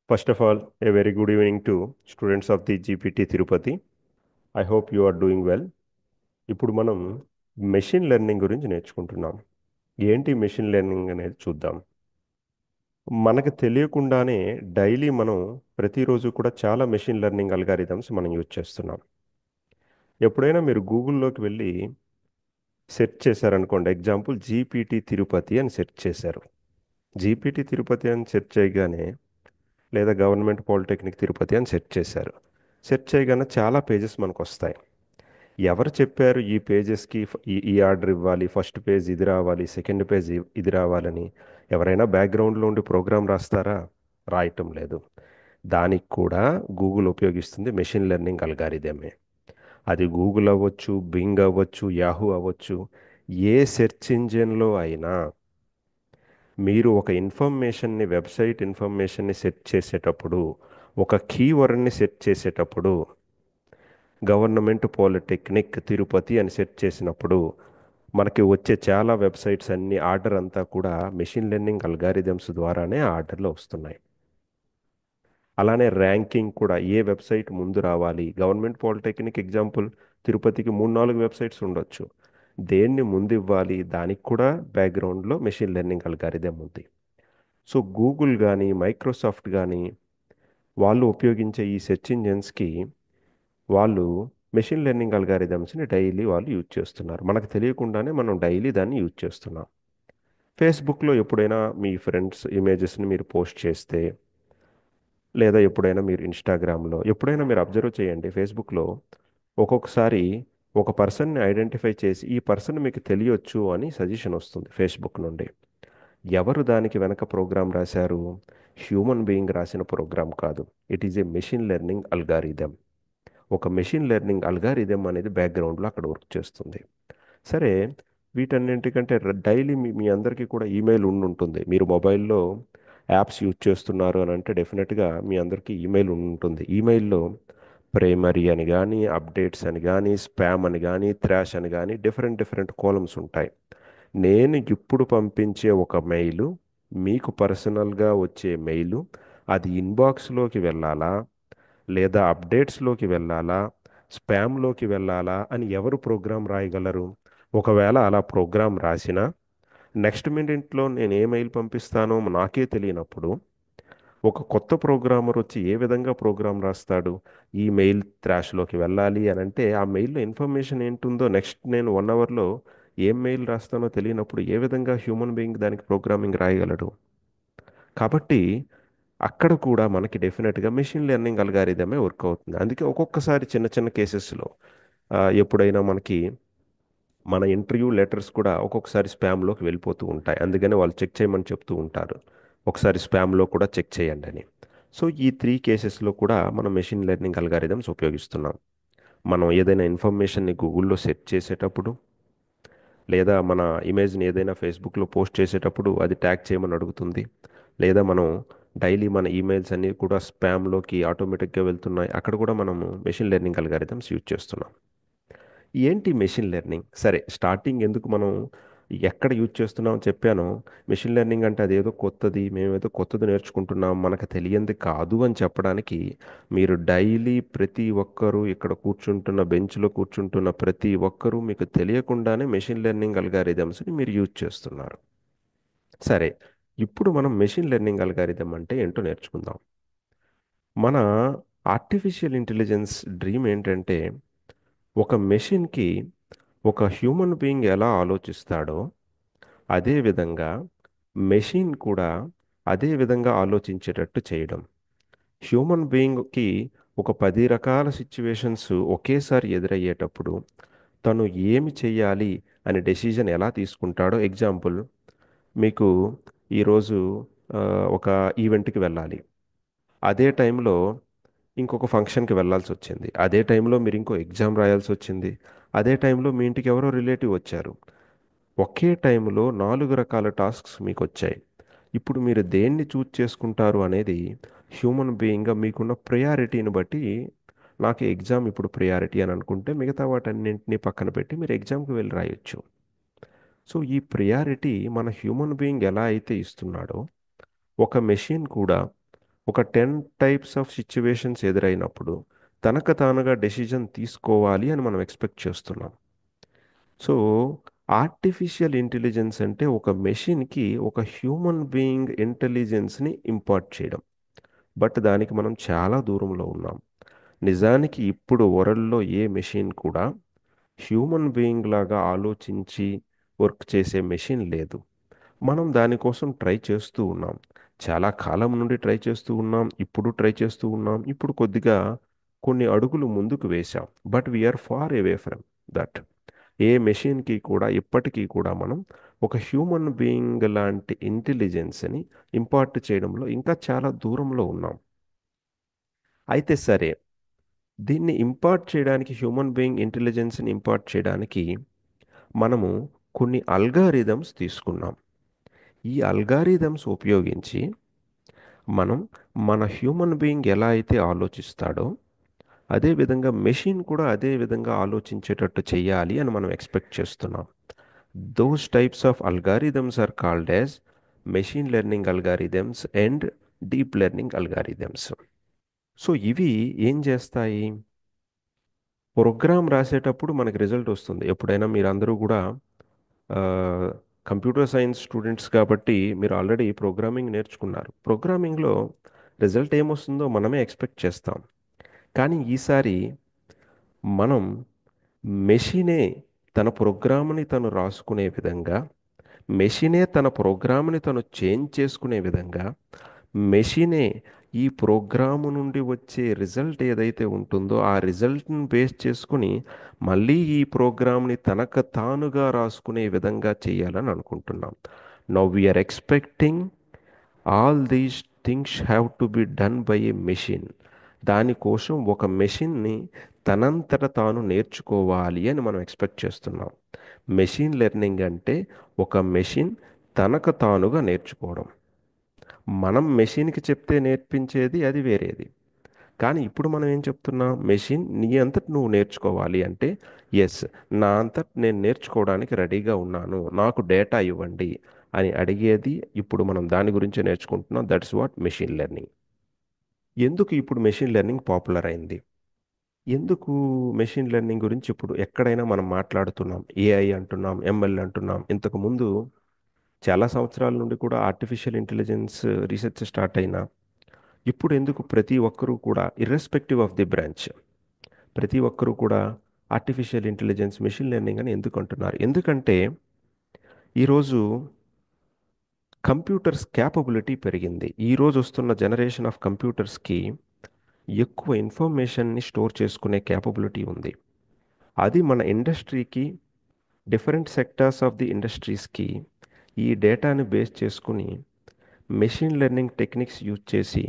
First of all, a very good evening to students of the GPT Tirupati. I hope you are doing well. ఇప్పుడు మనం machine learning గురించి నేర్చుకుంటున్నాం. ఏంటి machine learning అనేది చూద్దాం. మనకు తెలియకుండానే డైలీ మనం ప్రతిరోజు కూడా చాలా మెషిన్ లెర్నింగ్ అల్గారిథమ్స్ మనం యూజ్ చేస్తున్నాం. ఎప్పుడైనా మీరు గూగుల్లోకి వెళ్ళి సెర్చ్ చేశారనుకోండి, ఎగ్జాంపుల్ జీపీటీ తిరుపతి అని సెర్చ్ చేశారు. జీపీటీ తిరుపతి అని సెర్చ్ చేయగానే లేదా గవర్నమెంట్ పాలిటెక్నిక్ తిరుపతి అని సెర్చ్ చేశారు. సెర్చ్ చేయగానే చాలా పేజెస్ మనకు వస్తాయి. ఎవరు చెప్పారు ఈ పేజెస్కి ఈ ఆర్డర్ ఇవ్వాలి, ఫస్ట్ పేజ్ ఇది రావాలి, సెకండ్ పేజ్ ఇది రావాలని? ఎవరైనా బ్యాక్గ్రౌండ్లో ఉండి ప్రోగ్రామ్ రాస్తారా? రాయటం లేదు. దానికి కూడా గూగుల్ ఉపయోగిస్తుంది మెషిన్ లెర్నింగ్ అల్గారిథమే. అది గూగుల్ అవ్వచ్చు, బింగ్ అవ్వచ్చు, యాహూ అవ్వచ్చు, ఏ సెర్చ్ ఇంజిన్లో అయినా మీరు ఒక వెబ్సైట్ ఇన్ఫర్మేషన్ని సెట్ చేసేటప్పుడు, ఒక కీవర్డ్ని సెట్ చేసేటప్పుడు, గవర్నమెంట్ పాలిటెక్నిక్ తిరుపతి అని సెట్ చేసినప్పుడు మనకి వచ్చే చాలా వెబ్సైట్స్ అన్ని ఆర్డర్ అంతా కూడా మెషిన్ లెర్నింగ్ అల్గారిథమ్స్ ద్వారానే ఆ ఆర్డర్లో వస్తున్నాయి. అలానే ర్యాంకింగ్ కూడా ఏ వెబ్సైట్ ముందు రావాలి, గవర్నమెంట్ పాలిటెక్నిక్ ఎగ్జాంపుల్ తిరుపతికి 3-4 వెబ్సైట్స్ ఉండొచ్చు. దేన్ని ముందు ఇవ్వాలి, దానికి కూడా బ్యాక్గ్రౌండ్లో మెషిన్ లెర్నింగ్ అల్గారిథం ఉంది. సో గూగుల్ కానీ మైక్రోసాఫ్ట్ కానీ వాళ్ళు ఉపయోగించే ఈ సెర్చ్ ఇంజిన్స్కి వాళ్ళు మెషిన్ లెర్నింగ్ అల్గారిథమ్స్ని డైలీ వాళ్ళు యూజ్ చేస్తున్నారు. మనకు తెలియకుండానే మనం డైలీ దాన్ని యూజ్ చేస్తున్నాం. ఫేస్బుక్లో ఎప్పుడైనా మీ ఫ్రెండ్స్ ఇమేజెస్ని మీరు పోస్ట్ చేస్తే, లేదా ఎప్పుడైనా మీరు ఇన్స్టాగ్రామ్లో ఎప్పుడైనా మీరు అబ్జర్వ్ చేయండి, ఫేస్బుక్లో ఒక్కొక్కసారి ఒక పర్సన్ని ఐడెంటిఫై చేసి ఈ పర్సన్ మీకు తెలియొచ్చు అని సజెషన్ వస్తుంది ఫేస్బుక్ నుండి. ఎవరు దానికి వెనక ప్రోగ్రామ్ రాశారు? హ్యూమన్ బీయింగ్ రాసిన ప్రోగ్రామ్ కాదు. It is a machine learning algorithm. ఒక మెషిన్ లెర్నింగ్ అల్గారిథం అనేది బ్యాక్గ్రౌండ్లో అక్కడ వర్క్ చేస్తుంది. సరే, వీటన్నింటికంటే డైలీ మీ మీ అందరికీ కూడా ఈమెయిల్ ఉంటుంది. మీరు మొబైల్లో యాప్స్ యూజ్ చేస్తున్నారు అని అంటే డెఫినెట్గా మీ అందరికీ ఈమెయిల్ ఉంటుంది. ఈమెయిల్లో ప్రైమరీ అని కానీ, అప్డేట్స్ అని కానీ, స్పామ్ అని కానీ, థ్రాష్ అని కానీ డిఫరెంట్ డిఫరెంట్ కాలమ్స్ ఉంటాయి. నేను ఇప్పుడు పంపించే ఒక మెయిలు, మీకు పర్సనల్గా వచ్చే మెయిలు, అది ఇన్బాక్స్లోకి వెళ్ళాలా, లేదా అప్డేట్స్లోకి వెళ్ళాలా, స్పామ్లోకి వెళ్ళాలా అని ఎవరు ప్రోగ్రామ్ రాయగలరు? ఒకవేళ అలా ప్రోగ్రామ్ రాసినా నెక్స్ట్ మినిట్లో నేను ఏ మెయిల్ పంపిస్తానో నాకే తెలియనప్పుడు ఒక కొత్త ప్రోగ్రామర్ వచ్చి ఏ విధంగా ప్రోగ్రామ్ రాస్తాడు? ఈ మెయిల్ త్రాష్లోకి వెళ్ళాలి అని అంటే ఆ మెయిల్లో ఇన్ఫర్మేషన్ ఏంటుందో నెక్స్ట్ నేను 1 అవర్లో ఏం మెయిల్ రాస్తానో తెలియనప్పుడు ఏ విధంగా హ్యూమన్ బీయింగ్ దానికి ప్రోగ్రామింగ్ రాయగలడు? కాబట్టి అక్కడ కూడా మనకి డెఫినెట్గా మెషిన్ లెర్నింగ్ అల్గారిథమే వర్క్ అవుతుంది. అందుకే ఒక్కొక్కసారి చిన్న చిన్న కేసెస్లో ఎప్పుడైనా మనకి మన ఇంటర్వ్యూ లెటర్స్ కూడా ఒక్కొక్కసారి స్పామ్లోకి వెళ్ళిపోతూ ఉంటాయి. అందుకని వాళ్ళు చెక్ చేయమని చెప్తూ ఉంటారు, ఒకసారి స్పామ్లో కూడా చెక్ చేయండి అని. సో ఈ 3 కేసెస్లో కూడా మనం మెషిన్ లెర్నింగ్ అల్గారిథమ్స్ ఉపయోగిస్తున్నాం. మనం ఏదైనా ఇన్ఫర్మేషన్ని గూగుల్లో సెర్చ్ చేసేటప్పుడు, లేదా మన ఇమేజ్ని ఏదైనా ఫేస్బుక్లో పోస్ట్ చేసేటప్పుడు అది ట్యాగ్ చేయమని అడుగుతుంది, లేదా మనం డైలీ మన ఈమెయిల్స్ అన్నీ కూడా స్పామ్లోకి ఆటోమేటిక్గా వెళ్తున్నాయి, అక్కడ కూడా మనము మెషిన్ లెర్నింగ్ అల్గారిథమ్స్ యూజ్ చేస్తున్నాం. ఏంటి మెషిన్ లెర్నింగ్? సరే, స్టార్టింగ్ ఎందుకు మనం ఎక్కడ యూజ్ చేస్తున్నాం చెప్పాను. మెషిన్ లెర్నింగ్ అంటే అదేదో కొత్తది, మేమేదో కొత్తది నేర్చుకుంటున్నాం, మనకు తెలియంది కాదు అని చెప్పడానికి మీరు డైలీ ప్రతి ఒక్కరూ ఇక్కడ కూర్చుంటున్న బెంచ్లో కూర్చుంటున్న ప్రతి ఒక్కరూ మీకు తెలియకుండానే మెషిన్ లెర్నింగ్ అల్గారిథమ్స్ని మీరు యూజ్ చేస్తున్నారు. సరే, ఇప్పుడు మనం మెషిన్ లెర్నింగ్ అల్గారిథం అంటే ఏంటో నేర్చుకుందాం. మన ఆర్టిఫిషియల్ ఇంటెలిజెన్స్ డ్రీమ్ ఏంటంటే ఒక మెషిన్కి ఒక హ్యూమన్ బీయింగ్ ఎలా ఆలోచిస్తాడో అదే విధంగా మెషిన్ కూడా అదే విధంగా ఆలోచించేటట్టు చేయడం. హ్యూమన్ బీయింగ్కి ఒక 10 రకాల సిచ్యువేషన్స్ ఒకేసారి ఎదురయ్యేటప్పుడు తను ఏమి చెయ్యాలి అనే డెసిజన్ ఎలా తీసుకుంటాడో, ఎగ్జాంపుల్, మీకు ఈరోజు ఒక ఈవెంట్కి వెళ్ళాలి, అదే టైంలో ఇంకొక ఫంక్షన్కి వెళ్ళాల్సి వచ్చింది, అదే టైంలో మీరు ఇంకో ఎగ్జామ్ రాయాల్సి వచ్చింది, అదే టైంలో మీ ఇంటికి ఎవరో రిలేటివ్ వచ్చారు. ఒకే టైంలో 4 రకాల టాస్క్స్ మీకు వచ్చాయి. ఇప్పుడు మీరు దేన్ని చూజ్ చేసుకుంటారు అనేది హ్యూమన్ బీయింగ్గా మీకున్న ప్రయారిటీని బట్టి, నాకు ఎగ్జామ్ ఇప్పుడు ప్రయారిటీ అని అనుకుంటే మిగతా వాటన్నింటినీ పక్కన పెట్టి మీరు ఎగ్జామ్కి వెళ్ళి రాయొచ్చు. సో ఈ ప్రయారిటీ మన హ్యూమన్ బీయింగ్ ఎలా అయితే ఇస్తున్నాడో ఒక మెషిన్ కూడా ఒక 10 టైప్స్ ఆఫ్ సిచ్యువేషన్స్ ఎదురైనప్పుడు తనకు తానుగా డెసిజన్ తీసుకోవాలి అని మనం ఎక్స్పెక్ట్ చేస్తున్నాం. సో ఆర్టిఫిషియల్ ఇంటెలిజెన్స్ అంటే ఒక మెషిన్కి ఒక హ్యూమన్ బీయింగ్ ఇంటెలిజెన్స్ని ఇంపార్ట్ చేయడం. బట్ దానికి మనం చాలా దూరంలో ఉన్నాం. నిజానికి ఇప్పుడు వరల్డ్లో ఏ మెషిన్ కూడా హ్యూమన్ బీయింగ్ లాగా ఆలోచించి వర్క్ చేసే మెషిన్ లేదు. మనం దానికోసం ట్రై చేస్తూ ఉన్నాం. చాలా కాలం నుండి ట్రై చేస్తూ ఉన్నాం. ఇప్పుడు ట్రై చేస్తూ ఉన్నాం. ఇప్పుడు కొద్దిగా కొన్ని అడుగులు ముందుకు వేశాం. But we are far away from that. ఏ మెషిన్కి కూడా ఇప్పటికీ కూడా మనం ఒక హ్యూమన్ బీయింగ్ లాంటి ఇంటెలిజెన్స్ని ఇంపార్ట్ చేయడంలో ఇంకా చాలా దూరంలో ఉన్నాం. అయితే సరే, దీన్ని ఇంపార్ట్ చేయడానికి, హ్యూమన్ బీయింగ్ ఇంటెలిజెన్స్ని ఇంపార్ట్ చేయడానికి మనము కొన్ని అల్గారిథమ్స్ తీసుకున్నాం. ఈ అల్గారిథమ్స్ ఉపయోగించి మనం మన హ్యూమన్ బీయింగ్ ఎలా అయితే ఆలోచిస్తాడో అదే విధంగా మెషిన్ కూడా అదే విధంగా ఆలోచించేటట్టు చేయాలి అని మనం ఎక్స్పెక్ట్ చేస్తున్నాం. Those types of algorithms are called as machine learning algorithms and deep learning algorithms. So ఇవి ఏం చేస్తాయి? ప్రోగ్రామ్ రాసేటప్పుడు మనకి రిజల్ట్ వస్తుంది. ఎప్పుడైనా మీరందరూ కూడా కంప్యూటర్ సైన్స్ స్టూడెంట్స్ కాబట్టి మీరు ఆల్రెడీ ప్రోగ్రామింగ్ నేర్చుకున్నారు. ప్రోగ్రామింగ్లో రిజల్ట్ ఏమొస్తుందో మనమే ఎక్స్పెక్ట్ చేస్తాం. కానీ ఈసారి మనం మెషినే తన ప్రోగ్రామ్ని తను రాసుకునే విధంగా, మెషినే తన ప్రోగ్రామ్ని తను చేంజ్ చేసుకునే విధంగా, మెషినే ఈ ప్రోగ్రాము నుండి వచ్చే రిజల్ట్ ఏదైతే ఉంటుందో ఆ రిజల్ట్ని బేస్ చేసుకుని మళ్ళీ ఈ ప్రోగ్రామ్ని తనకు తానుగా రాసుకునే విధంగా చేయాలని అనుకుంటున్నాం. Now we are expecting all these things have to be done by a machine. దానికోసం ఒక మెషిన్ని తనంతట తాను నేర్చుకోవాలి అని మనం ఎక్స్పెక్ట్ చేస్తున్నాం. మెషిన్ లెర్నింగ్ అంటే ఒక మెషిన్ తనకు తానుగా నేర్చుకోవడం. మనం మెషిన్కి చెప్తే నేర్పించేది అది వేరేది. కానీ ఇప్పుడు మనం ఏం చెప్తున్నాం? మెషిన్ నీ అంతట నువ్వు నేర్చుకోవాలి అంటే ఎస్, నా అంతట నేను నేర్చుకోవడానికి రెడీగా ఉన్నాను, నాకు డేటా ఇవ్వండి అని అడిగేది. ఇప్పుడు మనం దాని గురించి నేర్చుకుంటున్నాం. That's what machine learning. ఎందుకు ఇప్పుడు మెషిన్ లెర్నింగ్ పాపులర్ అయింది? ఎందుకు మెషిన్ లెర్నింగ్ గురించి ఇప్పుడు ఎక్కడైనా మనం మాట్లాడుతున్నాం? ఏఐ అంటున్నాం, ఎంఎల్ అంటున్నాం. ఇంతకు ముందు చాలా సంవత్సరాల నుండి కూడా ఆర్టిఫిషియల్ ఇంటెలిజెన్స్ రీసెర్చ్ స్టార్ట్ అయినా ఇప్పుడు ఎందుకు ప్రతి ఒక్కరూ కూడా ఇర్రెస్పెక్టివ్ ఆఫ్ ది బ్రాంచ్, ప్రతి ఒక్కరూ కూడా ఆర్టిఫిషియల్ ఇంటెలిజెన్స్, మెషిన్ లెర్నింగ్ అని ఎందుకు అంటున్నారు? ఎందుకంటే ఈరోజు కంప్యూటర్స్ క్యాపబిలిటీ పెరిగింది. ఈరోజు వస్తున్న జనరేషన్ ఆఫ్ కంప్యూటర్స్కి ఎక్కువ ఇన్ఫర్మేషన్ని స్టోర్ చేసుకునే క్యాపబిలిటీ ఉంది. అది మన ఇండస్ట్రీకి, డిఫరెంట్ సెక్టార్స్ ఆఫ్ ది ఇండస్ట్రీస్కి ఈ డేటాని బేస్ చేసుకుని మెషిన్ లెర్నింగ్ టెక్నిక్స్ యూజ్ చేసి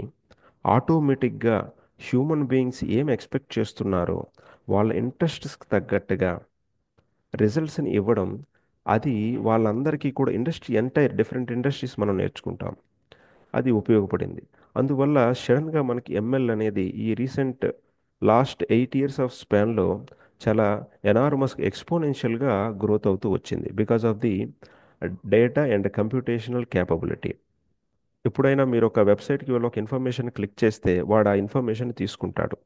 ఆటోమేటిక్గా హ్యూమన్ బీయింగ్స్ ఏం ఎక్స్పెక్ట్ చేస్తున్నారో వాళ్ళ ఇంట్రెస్ట్స్కి తగ్గట్టుగా రిజల్ట్స్ని ఇవ్వడం. అది వాళ్ళందరికీ కూడా ఇండస్ట్రీ, ఎంటైర్ డిఫరెంట్ ఇండస్ట్రీస్ మనం నేర్చుకుంటాం. అది ఉపయోగపడింది. అందువల్ల సడన్గా మనకి ఎంఎల్ అనేది ఈ రీసెంట్ లాస్ట్ 8 ఇయర్స్ ఆఫ్ స్పాన్లో చాలా ఎనార్మస్ ఎక్స్పోనెన్షియల్గా గ్రోత్ అవుతూ వచ్చింది because of the data and computational capability. ఎప్పుడైనా మీరు ఒక వెబ్సైట్కి వెళ్ళి ఒక ఇన్ఫర్మేషన్ క్లిక్ చేస్తే వాడు ఆ ఇన్ఫర్మేషన్ తీసుకుంటాడు.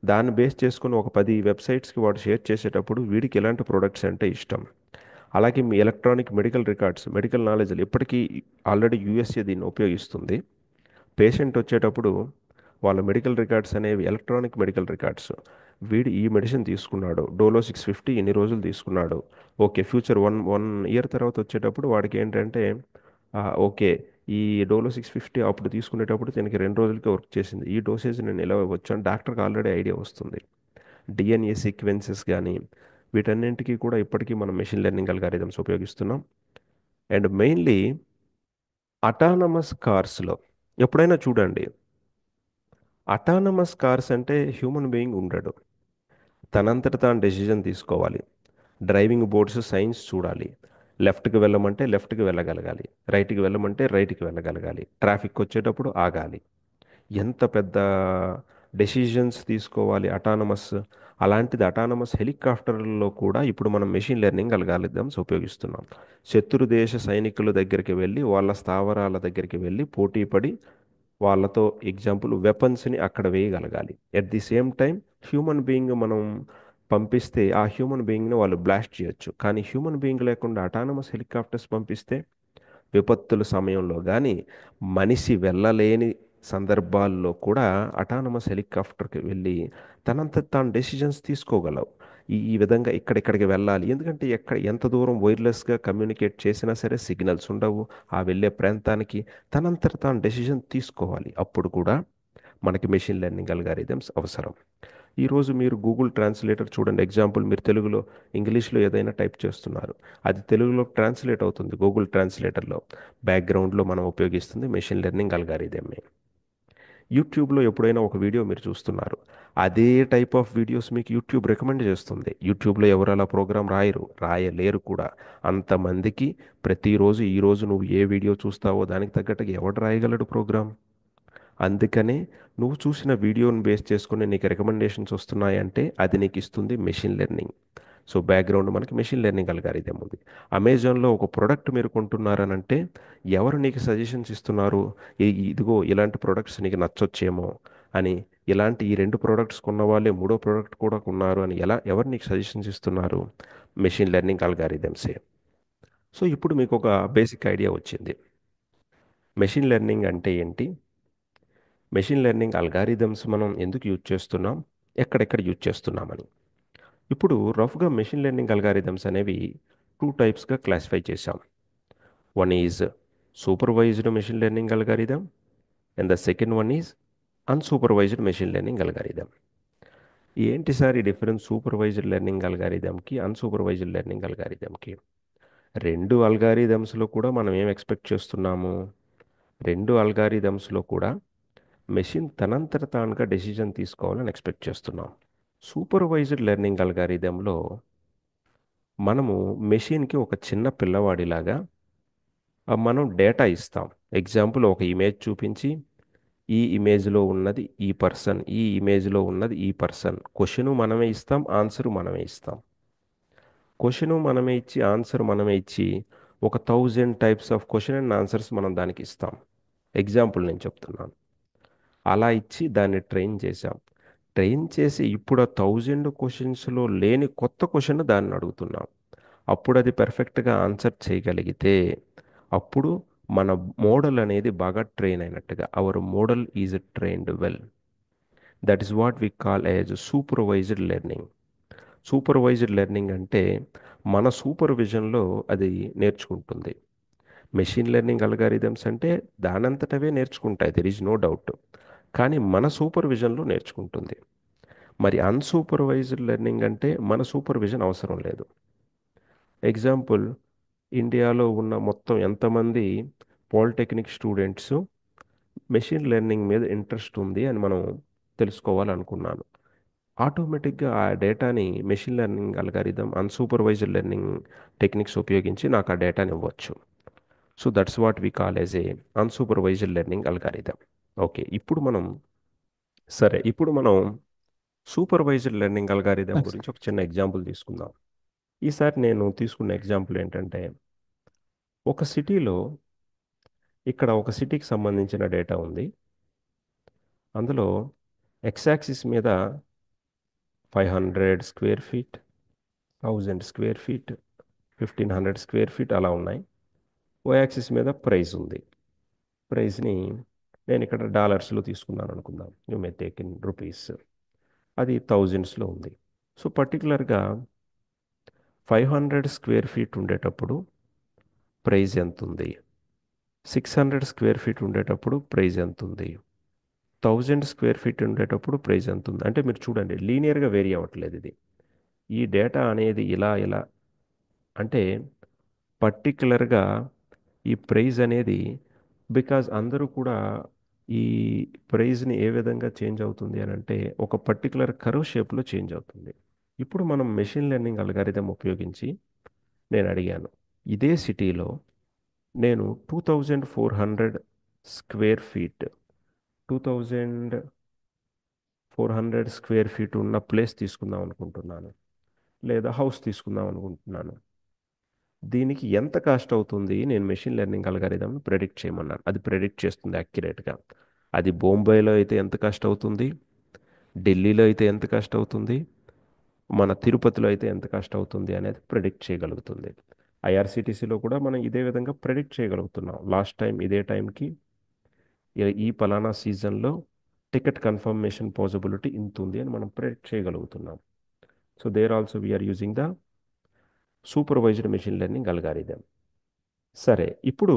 దాన్ని బేస్ చేసుకుని ఒక 10 వెబ్సైట్స్కి వాడు షేర్ చేసేటప్పుడు వీడికి ఎలాంటి ప్రొడక్ట్స్ అంటే ఇష్టం. అలాగే మీ electronic medical records, medical knowledge ఇప్పటికీ ఆల్రెడీ యూఎస్ఏ దీన్ని ఉపయోగిస్తుంది. పేషెంట్ వచ్చేటప్పుడు వాళ్ళ మెడికల్ రికార్డ్స్ అనేవి ఎలక్ట్రానిక్ మెడికల్ రికార్డ్స్. వీడు ఈ మెడిసిన్ తీసుకున్నాడు, డోలో 650 ఇన్ని రోజులు తీసుకున్నాడు. Okay, future one one year తర్వాత వచ్చేటప్పుడు వాడికి ఏంటంటే ఓకే, ఈ డోలో 650 అప్పుడు తీసుకునేటప్పుడు దీనికి 2 రోజులకే వర్క్ చేసింది, ఈ డోసేజ్ నేను ఇలా ఇవ్వచ్చు అని డాక్టర్కి ఆల్రెడీ ఐడియా వస్తుంది. డిఎన్ఏ సీక్వెన్సెస్ కానీ వీటన్నింటికి కూడా ఇప్పటికీ మనం మెషిన్ లెర్నింగ్ అల్గారిథమ్స్ ఉపయోగిస్తున్నాం. అండ్ మెయిన్లీ అటానమస్ కార్స్లో ఎప్పుడైనా చూడండి, అటానమస్ కార్స్ అంటే హ్యూమన్ బీయింగ్ ఉండడు, తనంతట తాను డెసిజన్ తీసుకోవాలి. డ్రైవింగ్ బోర్డ్స్ సైన్స్ చూడాలి. లెఫ్ట్కి వెళ్ళమంటే లెఫ్ట్కి వెళ్ళగలగాలి, రైట్కి వెళ్ళమంటే రైట్కి వెళ్ళగలగాలి, ట్రాఫిక్ వచ్చేటప్పుడు ఆగాలి. ఎంత పెద్ద డెసిషన్స్ తీసుకోవాలి అటానమస్. అలాంటిది అటానమస్ హెలికాప్టర్లలో కూడా ఇప్పుడు మనం మెషిన్ లెర్నింగ్ అల్గారిథమ్స్ ఉపయోగిస్తున్నాం. శత్రు దేశ సైనికుల దగ్గరికి వెళ్ళి వాళ్ళ స్థావరాల దగ్గరికి వెళ్ళి పోటీ పడి వాళ్ళతో ఎగ్జాంపుల్ వెపన్స్ని అక్కడ వేయగలగాలి. At the same time human being మనం పంపిస్తే ఆ హ్యూమన్ బీయింగ్ని వాళ్ళు బ్లాస్ట్ చేయొచ్చు. కానీ హ్యూమన్ బీయింగ్ లేకుండా అటానమస్ హెలికాప్టర్స్ పంపిస్తే విపత్తుల సమయంలో కానీ మనిషి వెళ్ళలేని సందర్భాల్లో కూడా అటానమస్ హెలికాప్టర్కి వెళ్ళి తనంత తాను డెసిషన్స్ తీసుకోగలవు. ఈ విధంగా ఇక్కడిక్కడికి వెళ్ళాలి, ఎందుకంటే ఎంత దూరం వైర్లెస్గా కమ్యూనికేట్ చేసినా సరే సిగ్నల్స్ ఉండవు. ఆ వెళ్ళే ప్రాంతానికి తనంతట తాను డెసిషన్ తీసుకోవాలి. అప్పుడు కూడా మనకి మెషిన్ లెర్నింగ్ అల్గారిథమ్స్ అవసరం. ఈరోజు మీరు గూగుల్ ట్రాన్స్లేటర్ చూడండి. ఎగ్జాంపుల్, మీరు తెలుగులో ఇంగ్లీష్లో ఏదైనా టైప్ చేస్తున్నారు, అది తెలుగులో ట్రాన్స్లేట్ అవుతుంది గూగుల్ ట్రాన్స్లేటర్లో. బ్యాక్గ్రౌండ్లో మనం ఉపయోగిస్తుంది మెషిన్ లెర్నింగ్ అల్గారిథమే. యూట్యూబ్లో ఎప్పుడైనా ఒక వీడియో మీరు చూస్తున్నారు, అదే టైప్ ఆఫ్ వీడియోస్ మీకు యూట్యూబ్ రికమెండ్ చేస్తుంది. యూట్యూబ్లో ఎవరు అలా ప్రోగ్రామ్ రాయలేరు కూడా. అంతమందికి ప్రతిరోజు ఈరోజు నువ్వు ఏ వీడియో చూస్తావో దానికి తగ్గట్టుగా ఎవడు రాయగలడు ప్రోగ్రామ్? అందుకనే నువ్వు చూసిన వీడియోని బేస్ చేసుకుని నీకు రికమెండేషన్స్ వస్తున్నాయంటే అది నీకు ఇస్తుంది మెషిన్ లెర్నింగ్. సో బ్యాక్గ్రౌండ్ మనకి మెషిన్ లెర్నింగ్ అల్గారిథం ఉంది. అమెజాన్లో ఒక ప్రోడక్ట్ మీరు కొంటున్నారనంటే ఎవరు నీకు సజెషన్స్ ఇస్తున్నారు? ఇదిగో ఇలాంటి ప్రోడక్ట్స్ నీకు నచ్చొచ్చేమో అని, ఇలాంటి ఈ రెండు ప్రోడక్ట్స్ కొన్న వాళ్ళే మూడో ప్రోడక్ట్ కూడా కొన్నారు అని ఎవరు నీకు సజెషన్స్ ఇస్తున్నారు? Machine learning అల్గారిథమ్సే. సో ఇప్పుడు మీకు ఒక బేసిక్ ఐడియా వచ్చింది మెషిన్ లెర్నింగ్ అంటే ఏంటి, మెషిన్ లెర్నింగ్ అల్గారిథమ్స్ మనం ఎందుకు యూజ్ చేస్తున్నాం, ఎక్కడెక్కడ యూజ్ చేస్తున్నామని. ఇప్పుడు రఫ్గా మెషిన్ లెర్నింగ్ అల్గారిథమ్స్ అనేవి టూ టైప్స్గా క్లాసిఫై చేశాం. One is supervised machine learning algorithm and the second one is unsupervised machine learning algorithm. ఏంటి సార్ ఈ డిఫరెన్స్ సూపర్వైజ్డ్ లెర్నింగ్ అల్గారిథమ్కి అన్సూపర్వైజ్డ్ లెర్నింగ్ అల్గారిథమ్కి? రెండు అల్గారిథమ్స్లో కూడా మనం ఏం ఎక్స్పెక్ట్ చేస్తున్నాము? రెండు అల్గారిథమ్స్లో కూడా మెషిన్ తనంతట తానుగా డెసిజన్ తీసుకోవాలని ఎక్స్పెక్ట్ చేస్తున్నాం. సూపర్వైజ్డ్ లెర్నింగ్ అల్గారిథంలో మనము మెషిన్కి ఒక చిన్న పిల్లవాడిలాగా మనం డేటా ఇస్తాం. ఎగ్జాంపుల్, ఒక ఇమేజ్ చూపించి ఈ ఇమేజ్లో ఉన్నది ఈ పర్సన్, ఈ ఇమేజ్లో ఉన్నది ఈ పర్సన్, క్వశ్చను మనమే ఇస్తాం, ఆన్సరు మనమే ఇస్తాం. క్వశ్చను మనమే ఇచ్చి ఆన్సర్ మనమే ఇచ్చి ఒక 1000 types of question and answers మనం దానికి ఇస్తాం. ఎగ్జాంపుల్ నేను చెప్తున్నాను. అలా ఇచ్చి దాన్ని ట్రైన్ చేసాం. ట్రైన్ చేసి ఇప్పుడు ఆ 1000 క్వశ్చన్స్లో లేని కొత్త క్వశ్చన్ దాన్ని అడుగుతున్నాం. అప్పుడు అది పర్ఫెక్ట్గా ఆన్సర్ చేయగలిగితే అప్పుడు మన మోడల్ అనేది బాగా ట్రైన్ అయినట్టుగా. Our model is trained well. That is what we call as supervised learning. Supervised learning అంటే మన సూపర్విజన్లో అది నేర్చుకుంటుంది. మెషిన్ లెర్నింగ్ అల్గారిథమ్స్ అంటే దానంతటవే నేర్చుకుంటాయి, దెర్ ఈజ్ నో డౌట్. కానీ మన సూపర్విజన్లో నేర్చుకుంటుంది. మరి అన్సూపర్వైజ్డ్ లెర్నింగ్ అంటే మన సూపర్విజన్ అవసరం లేదు. ఎగ్జాంపుల్, ఇండియాలో ఉన్న మొత్తం ఎంతమంది పాలిటెక్నిక్ స్టూడెంట్స్ మెషిన్ లెర్నింగ్ మీద ఇంట్రెస్ట్ ఉంది అని మనం తెలుసుకోవాలనుకున్నాను. ఆటోమేటిక్గా ఆ డేటాని machine learning algorithm unsupervised learning techniques ఉపయోగించి నాకు ఆ డేటాని ఇవ్వచ్చు. So that's what we call as a unsupervised learning algorithm. Okay, ఇప్పుడు మనం supervised learning algorithm okay sir. గురించి ఒక చిన్న ఎగ్జాంపుల్ తీసుకుందాం. ఈసారి నేను తీసుకున్న ఎగ్జాంపుల్ ఏంటంటే, ఒక సిటీలో, ఇక్కడ ఒక సిటీకి సంబంధించిన డేటా ఉంది. అందులో ఎక్స్ యాక్సిస్ మీద 500 square feet, 1000 square feet, 1500 square feet అలా ఉన్నాయి. ఓ యాక్సిస్ మీద ప్రైస్ ఉంది. ప్రైస్ని నేను ఇక్కడ డాలర్స్లో తీసుకున్నాను అనుకుందాం. You may take in rupees. అది థౌజండ్స్లో ఉంది. సో పర్టికులర్గా 500 స్క్వేర్ ఫీట్ ఉండేటప్పుడు ప్రైస్ ఎంత ఉంది, 600 స్క్వేర్ ఫీట్ ఉండేటప్పుడు ప్రైస్ ఎంత ఉంది, 1000 స్క్వేర్ ఫీట్ ఉండేటప్పుడు ప్రైస్ ఎంత ఉంది. అంటే మీరు చూడండి, లీనియర్గా వేరీ అవ్వట్లేదు ఇది. ఈ డేటా అనేది ఇలా ఇలా అంటే పర్టికులర్గా ఈ ప్రైస్ అనేది, బికాజ్ అందరూ కూడా ఈ ప్రైస్ని ఏ విధంగా చేంజ్ అవుతుంది అని అంటే ఒక పర్టికులర్ కర్వ్ షేప్లో చేంజ్ అవుతుంది. ఇప్పుడు మనం మెషిన్ లెర్నింగ్ అల్గారిథం ఉపయోగించి నేను అడిగాను, ఇదే సిటీలో నేను 2400 స్క్వేర్ ఫీట్ 2400 స్క్వేర్ ఫీట్ ఉన్న ప్లేస్ తీసుకుందాం అనుకుంటున్నాను, లేదా హౌస్ తీసుకుందాం అనుకుంటున్నాను. దీనికి ఎంత కాస్ట్ అవుతుంది, నేను మెషిన్ లెర్నింగ్ అల్గారిథం ప్రెడిక్ట్ చేయమన్నాను. అది ప్రెడిక్ట్ చేస్తుంది యాక్యురేట్గా. అది బొంబాయిలో అయితే ఎంత కాస్ట్ అవుతుంది, ఢిల్లీలో అయితే ఎంత కాస్ట్ అవుతుంది, మన తిరుపతిలో అయితే ఎంత కాస్ట్ అవుతుంది అనేది ప్రెడిక్ట్ చేయగలుగుతుంది. ఐఆర్సిటీసీలో కూడా మనం ఇదే విధంగా ప్రెడిక్ట్ చేయగలుగుతున్నాం. లాస్ట్ టైం ఇదే టైంకి ఈ పలానా సీజన్లో టికెట్ కన్ఫర్మేషన్ పాసిబిలిటీ ఇంత ఉంది అని మనం ప్రెడిక్ట్ చేయగలుగుతున్నాం. So there also we are using the supervised machine learning algorithm. సరే, ఇప్పుడు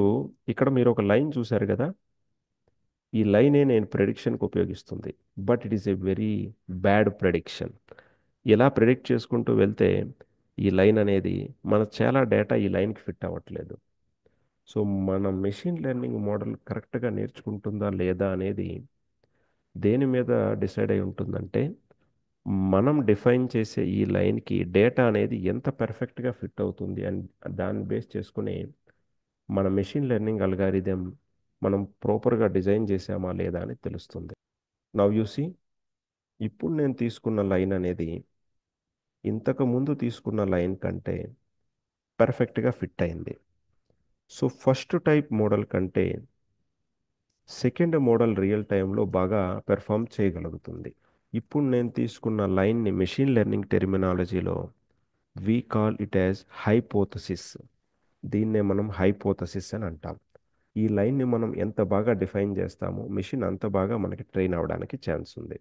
ఇక్కడ మీరు ఒక లైన్ చూశారు కదా, ఈ లైనే నేను ప్రెడిక్షన్కి ఉపయోగిస్తుంది. But it is a very bad prediction. ఇలా ప్రెడిక్ట్ చేసుకుంటూ వెళ్తే ఈ లైన్ అనేది మన చాలా డేటా ఈ లైన్కి ఫిట్ అవ్వట్లేదు. సో మన మెషిన్ లెర్నింగ్ మోడల్ కరెక్ట్గా నేర్చుకుంటుందా లేదా అనేది దేని మీద డిసైడ్ అయి ఉంటుందంటే, మనం డిఫైన్ చేసే ఈ లైన్కి డేటా అనేది ఎంత పర్ఫెక్ట్గా ఫిట్ అవుతుంది అని దాన్ని బేస్ చేసుకుని మన మెషిన్ లెర్నింగ్ అల్గారిథం మనం ప్రాపర్గా డిజైన్ చేసామా లేదా అని తెలుస్తుంది. నవ్ యూ సీ, ఇప్పుడు నేను తీసుకున్న లైన్ అనేది ఇంతకు ముందు తీసుకున్న లైన్ కంటే పర్ఫెక్ట్గా ఫిట్ అయింది. సో ఫస్ట్ టైప్ మోడల్ కంటే సెకండ్ మోడల్ రియల్ టైంలో బాగా పెర్ఫామ్ చేయగలుగుతుంది. ఇప్పుడు నేను తీసుకున్న లైన్ని మెషిన్ లెర్నింగ్ టెర్మినాలజీలో we call it as hypothesis. దీన్నే మనం హైపోథసిస్ అని అంటాం. ఈ లైన్ని మనం ఎంత బాగా డిఫైన్ చేస్తామో మెషిన్ అంత బాగా మనకి ట్రైన్ అవ్వడానికి ఛాన్స్ ఉంది.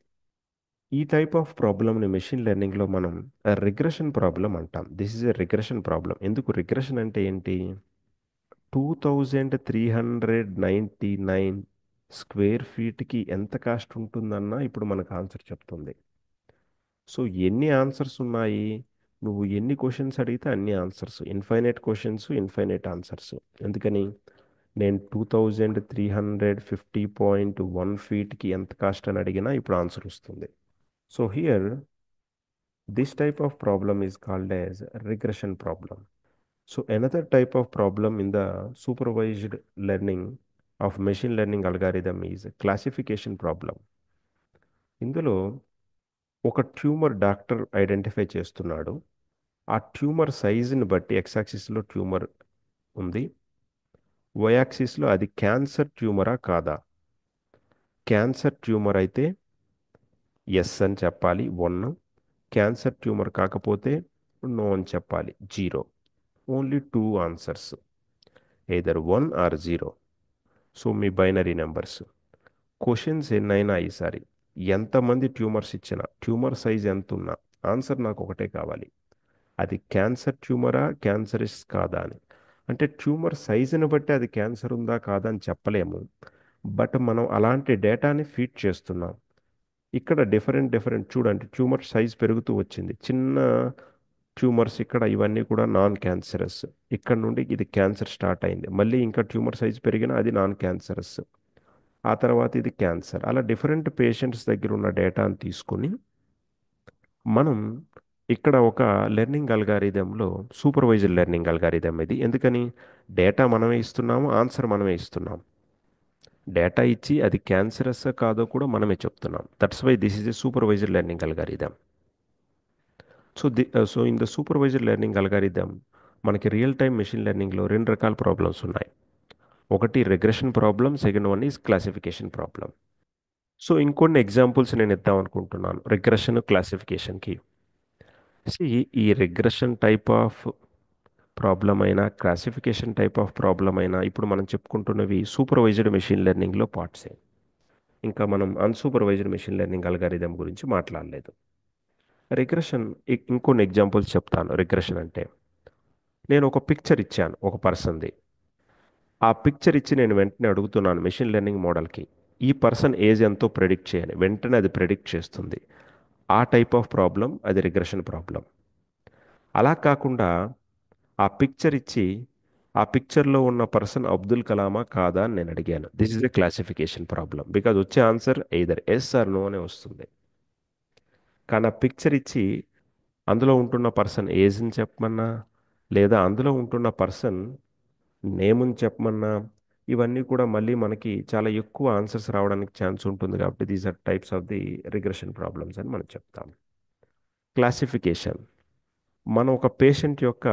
ఈ టైప్ ఆఫ్ ప్రాబ్లమ్ని మెషిన్ లెర్నింగ్లో మనం రిగ్రెషన్ ప్రాబ్లం అంటాం. This is a regression problem. ఎందుకు రిగ్రెషన్ అంటే ఏంటి? 2399 స్క్వేర్ ఫీట్కి ఎంత కాస్ట్ ఉంటుందన్న ఇప్పుడు మనకు ఆన్సర్ చెప్తుంది. సో ఎన్ని ఆన్సర్స్ ఉన్నాయి, నువ్వు ఎన్ని క్వశ్చన్స్ అడిగితే అన్ని answers, infinite questions, infinite answers. ఎందుకని? నేను 2350.1 ఫీట్కి ఎంత కాస్ట్ అని అడిగినా ఇప్పుడు ఆన్సర్ వస్తుంది. So here this type of problem is called as regression problem. So another type of problem in the supervised learning of machine learning algorithm is classification problem. ఇందులో ఒక tumour doctor identify చేస్తున్నాడు. ఆ tumour సైజుని బట్టి X యాక్సిస్లో tumour ఉంది, why యాక్సిస్లో అది cancer ట్యూమరా కాదా. Cancer tumour అయితే ఎస్ అని చెప్పాలి, 1. క్యాన్సర్ ట్యూమర్ కాకపోతే నో అని చెప్పాలి, 0. Only 2 answers, either 1 or 0. So మీ బైనరీ నెంబర్స్. క్వశ్చన్స్ ఎన్నైనా ఈసారి ఎంతమంది ట్యూమర్స్ ఇచ్చినా, ట్యూమర్ సైజ్ ఎంత ఉన్నా ఆన్సర్ నాకు ఒకటే కావాలి, అది క్యాన్సర్ ట్యూమరా క్యాన్సరిస్ కాదా అని. అంటే ట్యూమర్ సైజుని బట్టి అది క్యాన్సర్ ఉందా కాదా అని చెప్పలేము, బట్ మనం అలాంటి డేటాని ఫీడ్ చేస్తున్నాం. ఇక్కడ డిఫరెంట్ డిఫరెంట్ చూడండి, ట్యూమర్ సైజ్ పెరుగుతూ వచ్చింది. చిన్న ట్యూమర్స్ ఇక్కడ ఇవన్నీ కూడా నాన్ క్యాన్సరస్. ఇక్కడ నుండి ఇది క్యాన్సర్ స్టార్ట్ అయింది, మళ్ళీ ఇంకా ట్యూమర్ సైజ్ పెరిగినా అది నాన్ క్యాన్సరస్, ఆ తర్వాత ఇది క్యాన్సర్. అలా డిఫరెంట్ పేషెంట్స్ దగ్గర ఉన్న డేటాను తీసుకొని మనం ఇక్కడ ఒక లెర్నింగ్ అల్గారిథంలో సూపర్వైజ్డ్ లెర్నింగ్ అల్గారిథం ఇది. ఎందుకని? డేటా మనమే ఇస్తున్నాము, ఆన్సర్ మనమే ఇస్తున్నాం. డేటా ఇచ్చి అది క్యాన్సరస్ కాదో కూడా మనమే చెప్తున్నాం. That's why this is a supervised learning algorithm. So in the supervised learning algorithm మనకి రియల్ టైమ్ మెషిన్ లెర్నింగ్లో రెండు రకాల ప్రాబ్లమ్స్ ఉన్నాయి. ఒకటి regression problem, second one is classification problem. So ఇంకొన్ని ఎగ్జాంపుల్స్ నేను ఇద్దాం అనుకుంటున్నాను రిగ్రెషన్ క్లాసిఫికేషన్కి. ఈ రిగ్రెషన్ టైప్ ఆఫ్ ప్రాబ్లం అయినా క్లాసిఫికేషన్ టైప్ ఆఫ్ ప్రాబ్లం అయినా ఇప్పుడు మనం చెప్పుకుంటున్నవి సూపర్వైజ్డ్ మెషిన్ లెర్నింగ్లో పార్ట్సే. ఇంకా మనం అన్సూపర్వైజ్డ్ మెషిన్ లెర్నింగ్ అల్గారిథం గురించి మాట్లాడలేదు. రిగ్రెషన్ ఇంకొన్ని ఎగ్జాంపుల్స్ చెప్తాను. రిగ్రెషన్ అంటే నేను ఒక పిక్చర్ ఇచ్చాను ఒక పర్సన్ది. ఆ పిక్చర్ ఇచ్చి నేను వెంటనే అడుగుతున్నాను మెషిన్ లెర్నింగ్ మోడల్కి, ఈ పర్సన్ ఏజ్ ఎంతో ప్రెడిక్ట్ చేయని. వెంటనే అది ప్రెడిక్ట్ చేస్తుంది. ఆ టైప్ ఆఫ్ ప్రాబ్లం అది రిగ్రెషన్ ప్రాబ్లం. అలా కాకుండా ఆ పిక్చర్ ఇచ్చి ఆ పిక్చర్లో ఉన్న పర్సన్ అబ్దుల్ కలామా కాదా అని నేను అడిగాను, this is a classification problem. Because వచ్చే answer either yes or no అనే వస్తుంది. కానీ ఆ పిక్చర్ ఇచ్చి అందులో ఉంటున్న పర్సన్ ఏజ్ని చెప్పమన్నా, లేదా అందులో ఉంటున్న పర్సన్ నేమ్ని చెప్పమన్నా, ఇవన్నీ కూడా మళ్ళీ మనకి చాలా ఎక్కువ ఆన్సర్స్ రావడానికి ఛాన్స్ ఉంటుంది. కాబట్టి these are types of the regression problems అని మనం చెప్తాం. క్లాసిఫికేషన్, మనం ఒక పేషెంట్ యొక్క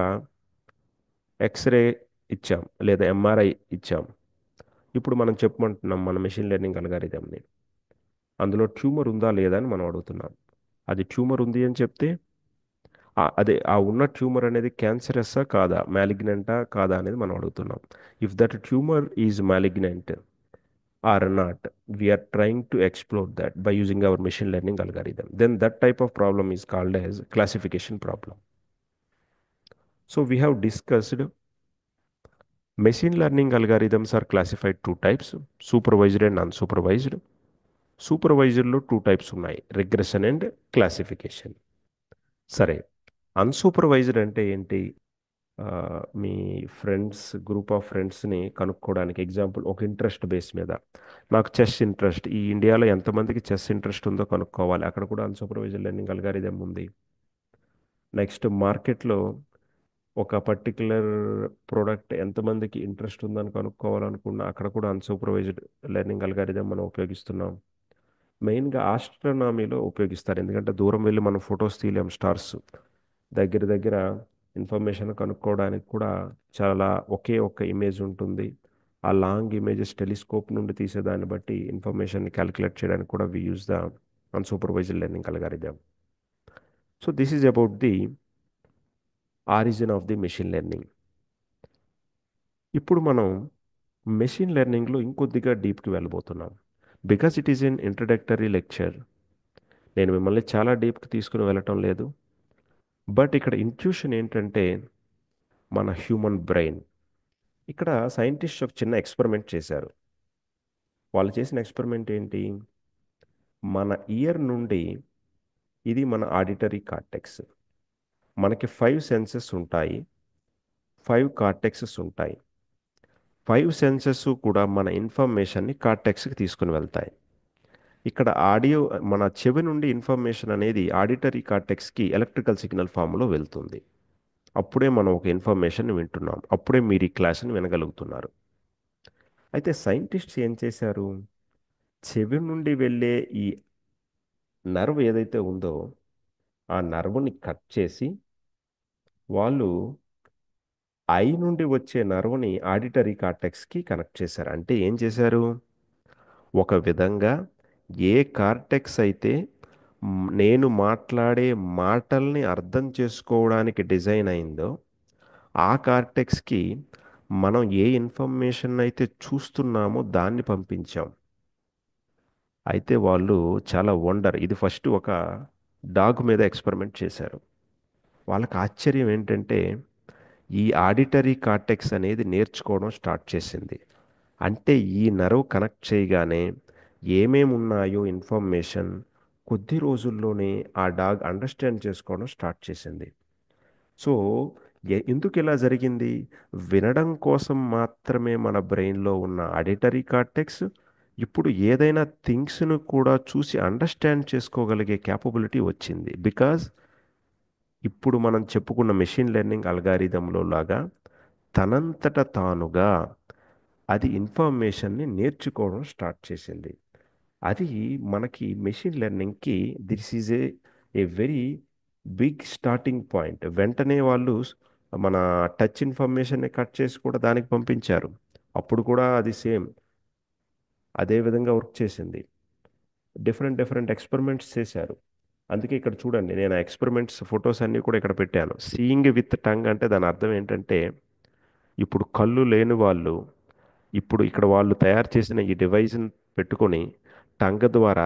ఎక్స్రే ఇచ్చాం లేదా ఎంఆర్ఐ ఇచ్చాం. ఇప్పుడు మనం చెప్పమంటున్నాం మన మెషిన్ లెర్నింగ్ అల్గారిథంని. అందులో ట్యూమర్ ఉందా లేదా అని మనం అడుగుతున్నాం. అది ట్యూమర్ ఉంది అని చెప్తే అదే ఆ ఉన్న ట్యూమర్ అనేది క్యాన్సరస్సా కాదా, మ్యాలిగ్నెంటా కాదా అనేది మనం అడుగుతున్నాం. If that tumour is malignant or not, we are trying to explore that by using our machine learning algorithm. Then that type of problem is called as classification problem. So we have discussed machine learning algorithms are classified two types, supervised and unsupervised. Supervised లో two types ఉన్నాయి, regression and classification. సరే, unsupervised అంటే ఏంటి? ఆ, మీ friends, group of ఫ్రెండ్స్ని కనుక్కోవడానికి, example ఒక interest base మీద, నాకు చెస్ ఇంట్రెస్ట్, ఈ ఇండియాలో ఎంతమందికి చెస్ ఇంట్రెస్ట్ ఉందో కనుక్కోవాలి, అక్కడ కూడా అన్సూపర్వైజ్డ్ లెర్నింగ్ అల్గారిథం ఉంది. నెక్స్ట్ మార్కెట్లో ఒక పర్టికులర్ ప్రోడక్ట్ ఎంతమందికి ఇంట్రెస్ట్ ఉందని కనుక్కోవాలనుకున్నా అక్కడ కూడా అన్సూపర్వైజ్డ్ లెర్నింగ్ అల్గారిథం మనం ఉపయోగిస్తున్నాం. మెయిన్గా ఆస్ట్రోనామీలో ఉపయోగిస్తారు, ఎందుకంటే దూరం వెళ్ళి మనం ఫొటోస్ తీయలేం స్టార్స్. దగ్గర దగ్గర ఇన్ఫర్మేషన్ కనుక్కోవడానికి కూడా చాలా ఒకే ఒక్క ఇమేజ్ ఉంటుంది. ఆ లాంగ్ ఇమేజెస్ టెలిస్కోప్ నుండి తీసేదాన్ని బట్టి ఇన్ఫర్మేషన్ని క్యాలిక్యులేట్ చేయడానికి కూడా we use the unsupervised learning algorithm. So this is about the origin of the machine learning. ఇప్పుడు మనం మెషిన్ లెర్నింగ్లో ఇంకొద్దిగా డీప్కి వెళ్ళబోతున్నాం. Because it is an introductory lecture, నేను మిమ్మల్ని చాలా డీప్కి తీసుకుని వెళ్ళటం లేదు. బట్ ఇక్కడ ఇంట్యూషన్ ఏంటంటే మన హ్యూమన్ బ్రెయిన్. ఇక్కడ సైంటిస్ట్ ఒక చిన్న ఎక్స్పెరిమెంట్ చేశారు. వాళ్ళు చేసిన ఎక్స్పెరిమెంట్ ఏంటి? మన ఇయర్ నుండి, ఇది మన ఆడిటరీ కార్టెక్స్, మనకి 5 సెన్సెస్ ఉంటాయి, 5 కార్టెక్సెస్ ఉంటాయి. 5 సెన్సెస్ కూడా మన ఇన్ఫర్మేషన్ని కార్టెక్స్కి తీసుకుని వెళ్తాయి. ఇక్కడ ఆడియో, మన చెవి నుండి ఇన్ఫర్మేషన్ అనేది ఆడిటరీ కార్టెక్స్కి ఎలక్ట్రికల్ సిగ్నల్ ఫామ్లో వెళ్తుంది. అప్పుడే మనం ఒక ఇన్ఫర్మేషన్ వింటున్నాం, అప్పుడే మీరు ఈ క్లాస్ని వినగలుగుతున్నారు. అయితే సైంటిస్ట్స్ ఏం చేశారు? చెవి నుండి వెళ్ళే ఈ నర్వ్ ఏదైతే ఉందో ఆ నర్వ్ని కట్ చేసి వాళ్ళు ఐ నుండి వచ్చే నర్వ్ని ఆడిటరీ కార్టెక్స్కి కనెక్ట్ చేశారు. అంటే ఏం చేశారు? ఒక విధంగా ఏ కార్టెక్స్ అయితే నేను మాట్లాడే మాటల్ని అర్థం చేసుకోవడానికి డిజైన్ అయిందో ఆ కార్టెక్స్కి మనం ఏ ఇన్ఫర్మేషన్ అయితే చూస్తున్నామో దాన్ని పంపించాం. అయితే వాళ్ళు చాలా వండర్, ఇది ఫస్ట్ ఒక డాగ్ మీద ఎక్స్పెరిమెంట్ చేశారు. వాళ్ళకి ఆశ్చర్యం ఏంటంటే ఈ ఆడిటరీ కార్టెక్స్ అనేది నేర్చుకోవడం స్టార్ట్ చేసింది. అంటే ఈ నర్వ్ కనెక్ట్ చేయగానే ఏమేమి ఉన్నాయో ఇన్ఫర్మేషన్ కొద్ది రోజుల్లోనే ఆ డాగ్ అండర్స్టాండ్ చేసుకోవడం స్టార్ట్ చేసింది. సో ఎందుకు ఇలా జరిగింది? వినడం కోసం మాత్రమే మన బ్రెయిన్లో ఉన్న ఆడిటరీ కార్టెక్స్ ఇప్పుడు ఏదైనా థింగ్స్ను కూడా చూసి అండర్స్టాండ్ చేసుకోగలిగే క్యాపబిలిటీ వచ్చింది. బికాజ్ ఇప్పుడు మనం చెప్పుకున్న మెషిన్ లెర్నింగ్ అల్గారిథంలో లాగా తనంతట తానుగా అది ఇన్ఫర్మేషన్ని నేర్చుకోవడం స్టార్ట్ చేసింది. అది మనకి మెషిన్ లెర్నింగ్కి this is a very big starting point. వెంటనే వాళ్ళు మన టచ్ ఇన్ఫర్మేషన్ని కట్ చేసి కూడా దానికి పంపించారు. అప్పుడు కూడా అది సేమ్ అదే విధంగా వర్క్ చేసింది. డిఫరెంట్ డిఫరెంట్ ఎక్స్పెరిమెంట్స్ చేశారు. అందుకే ఇక్కడ చూడండి, నేను ఆ ఎక్స్పెరిమెంట్స్ ఫొటోస్ అన్నీ కూడా ఇక్కడ పెట్టాను. సీయింగ్ విత్ టంగ్ అంటే దాని అర్థం ఏంటంటే ఇప్పుడు కళ్ళు లేని వాళ్ళు ఇప్పుడు ఇక్కడ వాళ్ళు తయారు చేసిన ఈ డివైస్ని పెట్టుకొని టంగ్ ద్వారా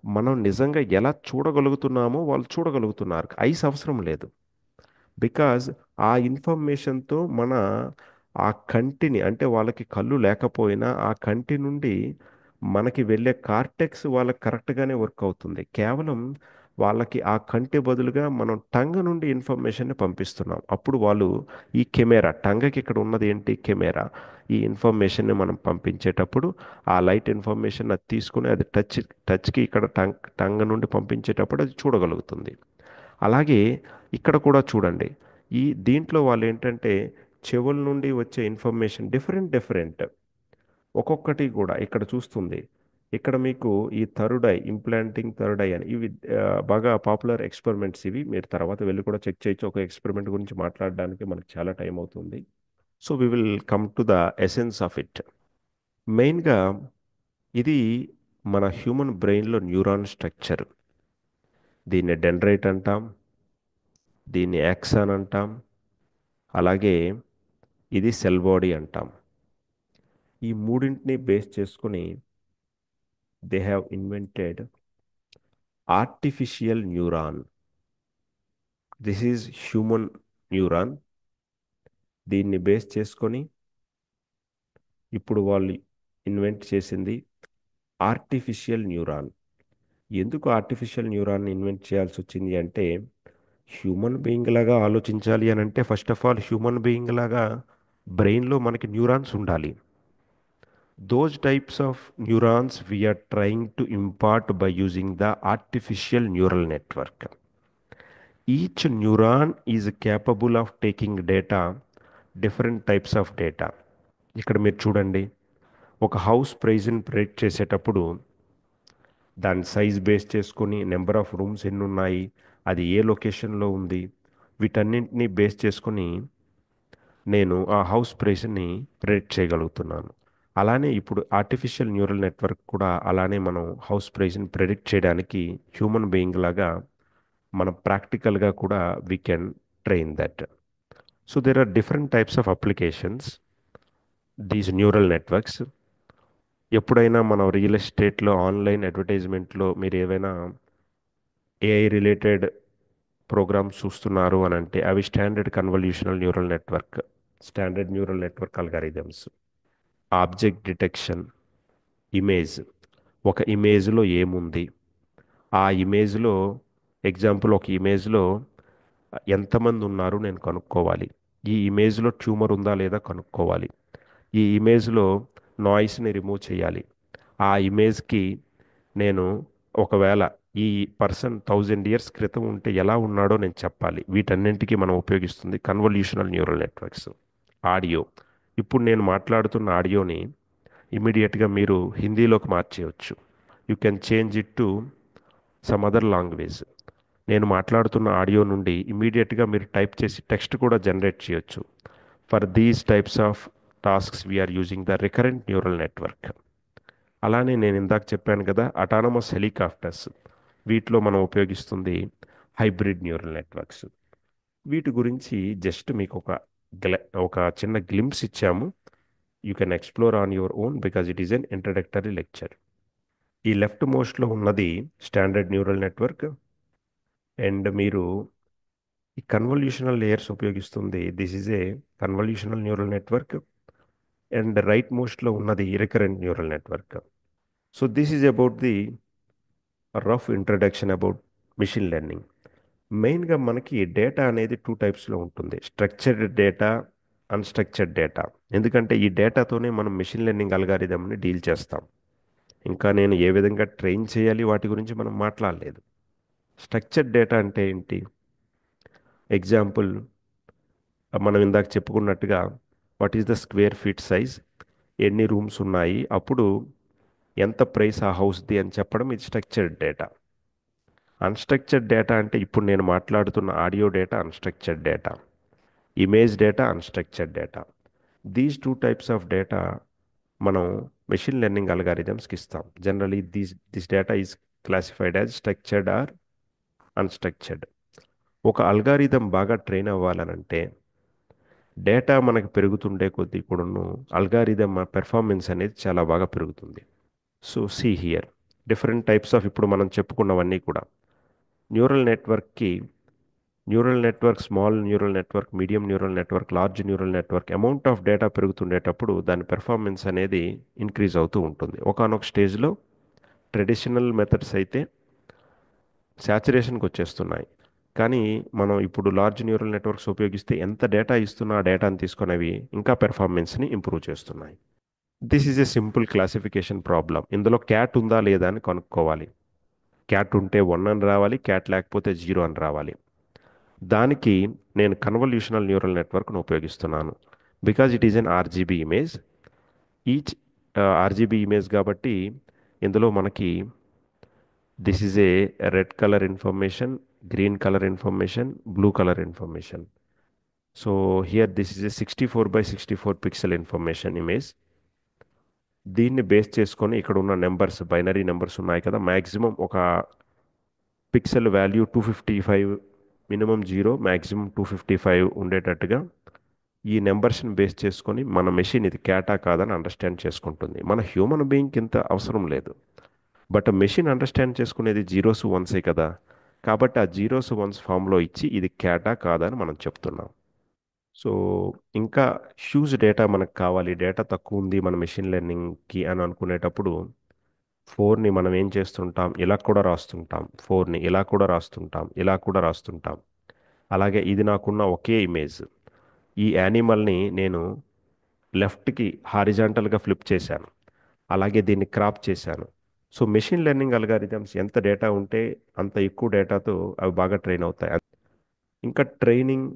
మనం నిజంగా ఎలా చూడగలుగుతున్నామో వాళ్ళు చూడగలుగుతున్నారు. ఐస్ అవసరం లేదు. బికాజ్ ఆ ఇన్ఫర్మేషన్తో మన ఆ కంటిని, అంటే వాళ్ళకి కళ్ళు లేకపోయినా ఆ కంటి నుండి మనకి వెళ్ళే కార్టెక్స్ వాళ్ళకి కరెక్ట్గానే వర్క్ అవుతుంది. కేవలం వాళ్ళకి ఆ కంటి బదులుగా మనం టంగ్ నుండి ఇన్ఫర్మేషన్ని పంపిస్తున్నాం. అప్పుడు వాళ్ళు ఈ కెమెరా, టంగ్కి ఇక్కడ ఉన్నది ఏంటి? కెమెరా. ఈ ఇన్ఫర్మేషన్ని మనం పంపించేటప్పుడు ఆ లైట్ ఇన్ఫర్మేషన్ అది తీసుకుని అది టచ్కి ఇక్కడ టంగ్ నుండి పంపించేటప్పుడు అది చూడగలుగుతుంది. అలాగే ఇక్కడ కూడా చూడండి, ఈ దీంట్లో వాళ్ళు ఏంటంటే చెవుల నుండి వచ్చే ఇన్ఫర్మేషన్ డిఫరెంట్ డిఫరెంట్ ఒక్కొక్కటి కూడా ఇక్కడ చూస్తుంది. ఇక్కడ మీకు ఈ third I, implanting third I అని, ఇవి బాగా పాపులర్ ఎక్స్పెరిమెంట్స్. ఇవి మీరు తర్వాత వెళ్ళి కూడా చెక్ చేయొచ్చు. ఒక ఎక్స్పెరిమెంట్ గురించి మాట్లాడడానికి మనకు చాలా టైం అవుతుంది. So we will come to the essence of it. మెయిన్గా ఇది మన హ్యూమన్ బ్రెయిన్లో న్యూరాన్ స్ట్రక్చర్. దీన్ని డెండ్రైట్ అంటాం, దీన్ని యాక్సాన్ అంటాం, అలాగే ఇది సెల్ బాడీ అంటాం. ఈ మూడింటిని బేస్ చేసుకుని they have invented artificial neuron. This is human neuron. దీన్ని బేస్ చేసుకొని ఇప్పుడు వాళ్ళు ఇన్వెంట్ చేసింది ఆర్టిఫిషియల్ న్యూరాన్. ఎందుకు ఆర్టిఫిషియల్ న్యూరాన్ని ఇన్వెంట్ చేయాల్సి వచ్చింది అంటే, హ్యూమన్ బీయింగ్ లాగా ఆలోచించాలి అని అంటే first of all human being లాగా బ్రెయిన్లో మనకి న్యూరాన్స్ ఉండాలి. Those types of neurons we are trying to impart by using the artificial neural network. Each neuron is capable of taking data, different types of data. ఇక్కడ మీరు చూడండి, ఒక house ప్రైజ్ని predict చేసేటప్పుడు దాని సైజ్ బేస్ చేసుకొని number of rooms ఎన్ని ఉన్నాయి, అది ఏ లొకేషన్లో ఉంది, వీటన్నింటినీ బేస్ చేసుకొని నేను ఆ హౌస్ ప్రైస్ని ప్రెడిక్ట్ చేయగలుగుతున్నాను. అలానే ఇప్పుడు ఆర్టిఫిషియల్ న్యూరల్ నెట్వర్క్ కూడా అలానే మనం హౌస్ ప్రైస్ని ప్రెడిక్ట్ చేయడానికి హ్యూమన్ బీయింగ్ లాగా మనం ప్రాక్టికల్గా కూడా we can train that. So there are different types of applications these neural networks. ఎప్పుడైనా మనం రియల్ ఎస్టేట్లో ఆన్లైన్ అడ్వర్టైజ్మెంట్లో మీరు ఏవైనా ఏఐ రిలేటెడ్ ప్రోగ్రామ్స్ చూస్తున్నారు అని అంటే అవి standard convolutional neural network, standard neural network algorithms. Object detection, image, ఒక ఇమేజ్లో ఏముంది, ఆ ఇమేజ్లో ఎగ్జాంపుల్ ఒక ఇమేజ్లో ఎంతమంది ఉన్నారు నేను కనుక్కోవాలి, ఈ ఇమేజ్లో ట్యూమర్ ఉందా లేదా కనుక్కోవాలి, ఈ ఇమేజ్లో నాయిస్ని రిమూవ్ చేయాలి, ఆ ఇమేజ్కి నేను ఒకవేళ ఈ పర్సన్ 1000 years క్రితం ఉంటే ఎలా ఉన్నాడో నేను చెప్పాలి. వీటన్నింటికి మనం ఉపయోగిస్తుంది కన్వల్యూషనల్ న్యూరల్ నెట్వర్క్స్. ఆడియో, ఇప్పుడు నేను మాట్లాడుతున్న ఆడియోని ఇమీడియట్గా మీరు హిందీలోకి మార్చేయవచ్చు. You can change it to some other language. నేను మాట్లాడుతున్న ఆడియో నుండి ఇమీడియట్గా మీరు టైప్ చేసి టెక్స్ట్ కూడా జనరేట్ చేయొచ్చు. For these types of tasks we are using the recurrent neural network. అలానే నేను ఇందాక చెప్పాను కదా అటానమస్ హెలికాప్టర్స్, వీటిలో మనం ఉపయోగిస్తుంది హైబ్రిడ్ న్యూరల్ నెట్వర్క్స్. వీటి గురించి జస్ట్ మీకు ఒక చిన్న గ్లింప్స్ ఇచ్చాము. You can explore on your own because it is an introductory lecture. ఈ లెఫ్ట్ మోస్ట్లో ఉన్నది స్టాండర్డ్ న్యూరల్ నెట్వర్క్, అండ్ మీరు ఈ కన్వల్యూషనల్ లేయర్స్ ఉపయోగిస్తుంది this is a convolutional neural network. And right మోస్ట్లో ఉన్నది recurrent neural network. So this is about the rough introduction about machine learning. మెయిన్గా మనకి డేటా అనేది టూ టైప్స్లో ఉంటుంది, స్ట్రక్చర్డ్ డేటా, అన్స్ట్రక్చర్డ్ డేటా. ఎందుకంటే ఈ డేటాతోనే మనం మిషన్ లెర్నింగ్ అల్గారిథంని డీల్ చేస్తాం. ఇంకా నేను ఏ విధంగా ట్రైన్ చేయాలి వాటి గురించి మనం మాట్లాడలేదు. స్ట్రక్చర్డ్ డేటా అంటే ఏంటి? ఎగ్జాంపుల్, మనం ఇందాక చెప్పుకున్నట్టుగా what is the square feet size, ఎన్ని రూమ్స్ ఉన్నాయి, అప్పుడు ఎంత ప్రైస్ ఆ హౌస్ది అని చెప్పడం ఇది స్ట్రక్చర్డ్ డేటా. అన్స్ట్రక్చర్డ్ డేటా అంటే ఇప్పుడు నేను మాట్లాడుతున్న audio data unstructured data, image data unstructured data. These two types of data మనం మెషిన్ లెర్నింగ్ అల్గారిథమ్స్కి ఇస్తాం. Generally this data is classified as structured or unstructured. ఒక అల్గారిథం బాగా ట్రైన్ అవ్వాలనంటే డేటా మనకు పెరుగుతుండే కొద్దీ కూడాను అల్గారిథం పెర్ఫార్మెన్స్ అనేది చాలా బాగా పెరుగుతుంది. So see here different types of ఇప్పుడు మనం చెప్పుకున్నవన్నీ కూడా న్యూరల్ నెట్వర్క్కి, neural network, small neural network, medium neural network, large neural network, amount of data పెరుగుతుండేటప్పుడు దాని పెర్ఫార్మెన్స్ అనేది ఇంక్రీజ్ అవుతూ ఉంటుంది. ఒకానొక స్టేజ్లో ట్రెడిషనల్ మెథడ్స్ అయితే శాచురేషన్కి వచ్చేస్తున్నాయి, కానీ మనం ఇప్పుడు లార్జ్ న్యూరల్ నెట్వర్క్స్ ఉపయోగిస్తే ఎంత డేటా ఇస్తున్నా ఆ డేటాను తీసుకొని అవి ఇంకా పెర్ఫార్మెన్స్ని ఇంప్రూవ్ చేస్తున్నాయి. This is A simple classification problem. ఇందులో క్యాట్ ఉందా లేదా అని కనుక్కోవాలి. క్యాట్ ఉంటే 1 అని రావాలి, క్యాట్ లేకపోతే 0 అని రావాలి. దానికి నేను కన్వల్యూషనల్ న్యూరల్ నెట్వర్క్ను ఉపయోగిస్తున్నాను. Because it is an RGB image. Each RGB image కాబట్టి ఇందులో మనకి this is a red colour information, green colour information, blue colour information. So here this is a 64 by 64 pixel information image. దీన్ని base చేసుకొని ఇక్కడ ఉన్న numbers, binary numbers ఉన్నాయి కదా, maximum ఒక పిక్సెల్ వాల్యూ 255, మినిమం 0, మ్యాక్సిమం 255 ఉండేటట్టుగా ఈ నెంబర్స్ని బేస్ చేసుకొని మన మెషిన్ ఇది క్యాటా కాదని అండర్స్టాండ్ చేసుకుంటుంది. మన హ్యూమన్ బీయింగ్కి ఇంత అవసరం లేదు, బట్ మెషిన్ అండర్స్టాండ్ చేసుకునేది జీరోస్ వన్సే కదా. కాబట్టి ఆ జీరోస్ వన్స్ ఫామ్లో ఇచ్చి ఇది క్యాటా కాదా అని మనం చెప్తున్నాం. సో ఇంకా హ్యూజ్ డేటా మనకు కావాలి, డేటా తక్కువ ఉంది మన మెషిన్ లెర్నింగ్కి అని అనుకునేటప్పుడు ఫోర్ని మనం ఏం చేస్తుంటాం, ఇలా కూడా రాస్తుంటాం, ఫోర్ని ఇలా కూడా రాస్తుంటాం, ఇలా కూడా రాస్తుంటాం. అలాగే ఇది నాకున్న ఒకే ఇమేజ్, ఈ యానిమల్ని నేను లెఫ్ట్కి హారిజాంటల్గా ఫ్లిప్ చేశాను, అలాగే దీన్ని క్రాప్ చేశాను. సో మెషిన్ లెర్నింగ్ అల్గారిథమ్స్ ఎంత డేటా ఉంటే అంత ఎక్కువ డేటాతో అవి బాగా ట్రైన్ అవుతాయి. ఇంకా training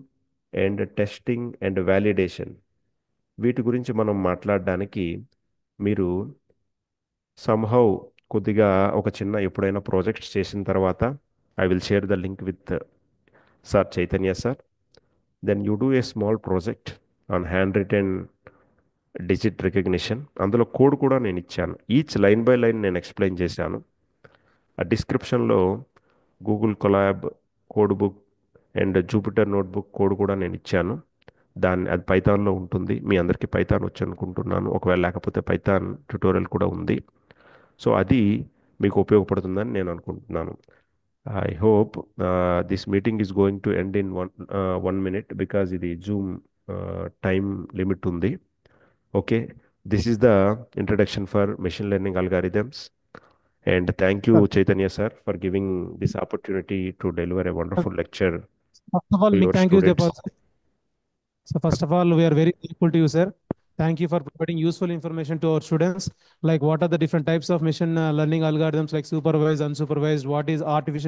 and testing and validation, వీటి గురించి మనం మాట్లాడడానికి మీరు సమ్హౌ కొద్దిగా ఒక చిన్న ఎప్పుడైనా ప్రాజెక్ట్స్ చేసిన తర్వాత I will share the link with sir Chaitanya sir. Then you do a small project on hand written digit recognition. అందులో కోడ్ కూడా నేను ఇచ్చాను, ఈచ్ లైన్ బై లైన్ నేను ఎక్స్ప్లెయిన్ చేశాను. ఆ డిస్క్రిప్షన్లో Google Colab code book and Jupyter notebook code కూడా నేను ఇచ్చాను. అది పైథాన్లో ఉంటుంది. మీ అందరికీ పైథాన్ వచ్చు అనుకుంటున్నాను, ఒకవేళ లేకపోతే పైథాన్ ట్యుటోరియల్ కూడా ఉంది. సో అది మీకు ఉపయోగపడుతుందని నేను అనుకుంటున్నాను. I hope this meeting is going to end in 1 minute because ఇది జూమ్ టైం లిమిట్ ఉంది. Okay, this is the introduction for machine learning algorithms. And thank you, Sir, Chaitanya sir, for giving this opportunity to deliver a wonderful lecture first of all, to big your thank you, students. Jayapal sir. So first of all, we are very thankful to you, sir. Thank you for providing useful information to our students, like what are the different types of machine learning algorithms, like supervised, unsupervised, what is artificial